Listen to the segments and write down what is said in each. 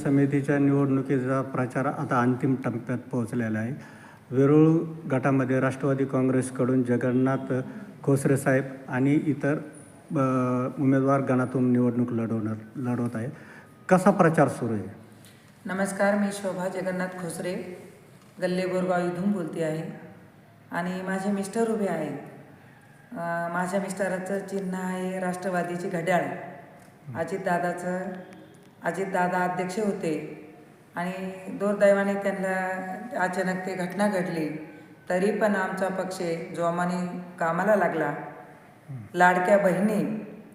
समितीच्या निवडणुकीचा प्रचार आता अंतिम टप्प्यात पोहोचलेला आहे. वेरूळ गटामध्ये राष्ट्रवादी काँग्रेसकडून जगन्नाथ खोसरे साहेब आणि इतर उमेदवार गणातून निवडणूक लढवत आहे. कसा प्रचार सुरू आहे? नमस्कार, मी शोभा जगन्नाथ खोसरे गल्ले बोरगाव इथून बोलते आहे आणि माझे मिस्टर उभे आहेत. माझ्या मिस्टराचं चिन्ह आहे राष्ट्रवादीची घड्याळ. अजितदादा अध्यक्ष होते आणि दुर्दैवाने त्यांना अचानक ते घटना घडली. तरी पण आमचा पक्ष जोमाने कामाला लागला. लाडक्या बहिणी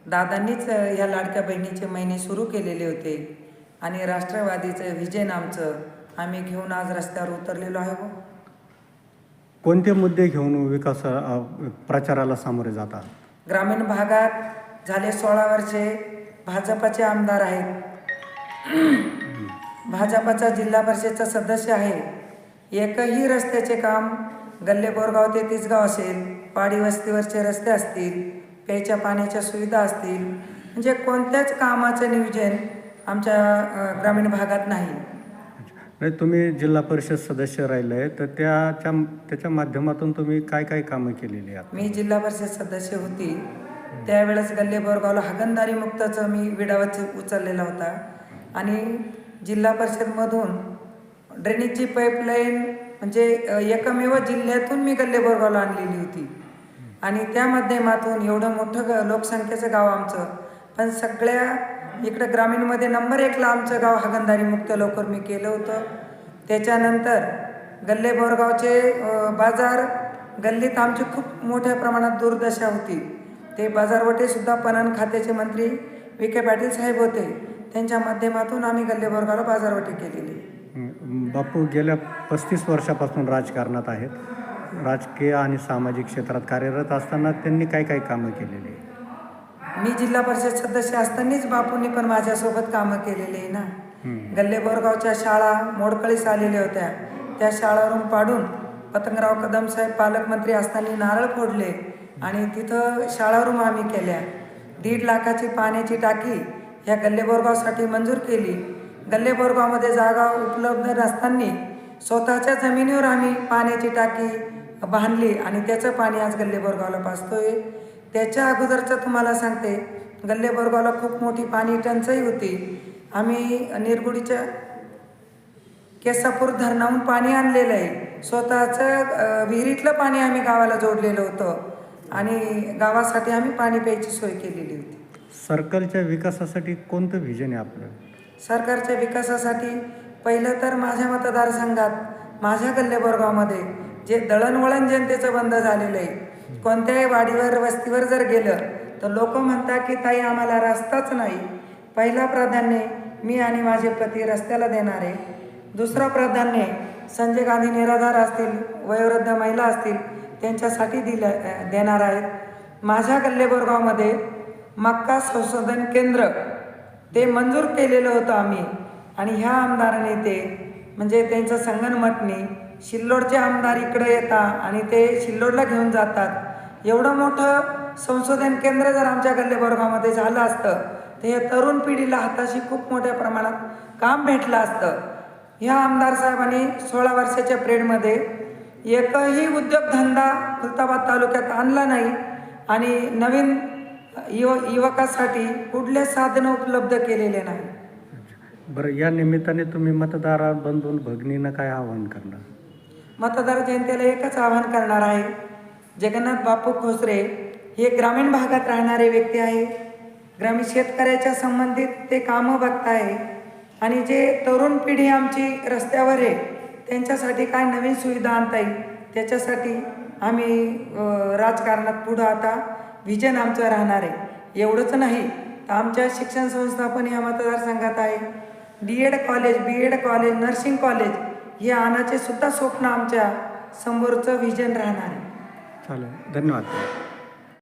दादांनीच ह्या लाडक्या बहिणीचे महिने सुरू केलेले होते आणि राष्ट्रवादीचं व्हिजन आमचं आम्ही घेऊन आज रस्त्यावर उतरलेलो आहे. कोणते मुद्दे घेऊन प्रचाराला सामोरे जातात? ग्रामीण भागात झाले 16 वर्षे भाजपाचे आमदार आहेत. भाजपाचा जिल्हा परिषदचा सदस्य आहे. एकही रस्त्याचे काम गल्ले बोरगाव ते तिसगाव असेल, पाडी वस्तीवरचे रस्ते असतील, प्यायच्या पाण्याच्या सुविधा असतील, म्हणजे कोणत्याच कामाचं नियोजन आमच्या ग्रामीण भागात नाही. नाही, तुम्ही जिल्हा परिषद सदस्य राहिले आहे तर त्याच्या माध्यमातून तुम्ही काय काय कामं केलेली आहेत? मी जिल्हा परिषद सदस्य होती त्यावेळेस गल्ले बोरगावला हागणदारी मुक्ताचं मी विडावच उचललेला होता आणि जिल्हा परिषदमधून ड्रेनेजची पाईपलाईन म्हणजे एकमेव जिल्ह्यातून मी गल्ले बोरगावला आणलेली होती आणि त्या माध्यमातून एवढं मोठं लोकसंख्येचं गाव आमचं, पण सगळ्या इकडं ग्रामीणमध्ये नंबर 1ला आमचं गाव हागणदारी मुक्त लवकर मी केलं होतं. त्याच्यानंतर गल्ले बोरगावचे बाजार गल्लीत आमची खूप मोठ्या प्रमाणात दुर्दशा होती. ते बाजारवटेसुद्धा पणन खात्याचे मंत्री विखे पाटील साहेब होते. त्यांच्या माध्यमातून आम्ही गल्ले बोरगावला बाजारवटे केलेली. बापू गेल्या 35 वर्षापासून राजकारणात आहेत. राजकीय आणि सामाजिक क्षेत्रात कार्यरत असताना त्यांनी काय काय कामं केलेली? मी जिल्हा परिषद सदस्य असतानाच बापूंनी पण माझ्यासोबत कामं केलेली आहे ना. गल्ले बोरगावच्या शाळा मोडकळीस आलेल्या होत्या. त्या शाळावरून पाडून पतंगराव कदम साहेब पालकमंत्री असताना नारळ फोडले आणि तिथं शाळा रूम आम्ही केल्या. 1.5 लाखाची पाण्याची टाकी ह्या गल्ले बोरगावसाठी मंजूर केली. गल्ले बोरगावमध्ये जागा उपलब्ध नसताना स्वतःच्या जमिनीवर आम्ही पाण्याची टाकी बांधली आणि त्याचं पाणी आज गल्ले बोरगावला पाजतोय. त्याच्या अगोदरचं तुम्हाला सांगते, गल्ले बोरगावला खूप मोठी पाणी टंचाई होती. आम्ही निरगुडीच्या केसापूर धरणाहून पाणी आणलेलं आहे. स्वतःचं विहिरीतलं पाणी आम्ही गावाला जोडलेलं होतं आणि गावासाठी आम्ही पाणी प्यायची सोय केलेली होती. सरकारच्या विकासासाठी कोणतं व्हिजन आहे आपलं? सरकारच्या विकासासाठी पहिलं तर माझ्या मतदारसंघात माझ्या गल्ले बोरगावमध्ये जे दळणवळण जनतेचं बंद झालेलं आहे. कोणत्याही वाडीवर वस्तीवर जर गेलं तर लोक म्हणतात की ताई आम्हाला रस्ताच नाही. पहिला प्राधान्य मी आणि माझे पती रस्त्याला देणार आहे. दुसरा प्राधान्य संजय गांधी निराधार असतील, वयोवृद्ध महिला असतील त्यांच्यासाठी देणार आहेत. माझ्या गल्ले बोरगावमध्ये मक्का संशोधन केंद्र ते मंजूर केलेलं होतं आम्ही आणि ह्या आमदाराने ते म्हणजे त्यांचं संगनमतनी सिल्लोडचे आमदार इकडे येतात आणि ते सिल्लोडला घेऊन जातात. एवढं मोठं संशोधन केंद्र जर आमच्या गल्ले बोरगावमध्ये झालं असतं तर हे तरुण पिढीला हाताशी खूप मोठ्या प्रमाणात काम भेटलं असतं. ह्या आमदार साहेबांनी 16 वर्षाच्या पिरियडमध्ये एकही उद्योगधंदा खुलताबाद तालुक्यात आणला नाही आणि नवीन युवकासाठी कुठले साधनं उपलब्ध केलेले नाही. बरं, या निमित्ताने तुम्ही मतदार बंधून भगिनींना काय आवाहन करणार? मतदार जनतेला एकच आवाहन करणार आहे. जगन्नाथ बापू खोसरे हे ग्रामीण भागात राहणारे व्यक्ती आहे. ग्रामीण शेतकऱ्याच्या संबंधित ते कामं बघताय आणि जे तरुण पिढी आमची रस्त्यावर आहे त्यांच्यासाठी काय नवीन सुविधा आणता येईल त्याच्यासाठी आम्ही राजकारणात पुढं आता व्हिजन आमचं राहणार आहे. एवढंच नाही तर आमच्या शिक्षण संस्था पण या मतदारसंघात आहे. DED college, BEd college, nursing college हे आणायचे सुद्धा स्वप्न आमच्या समोरचं व्हिजन राहणार आहे. चालेल, धन्यवाद.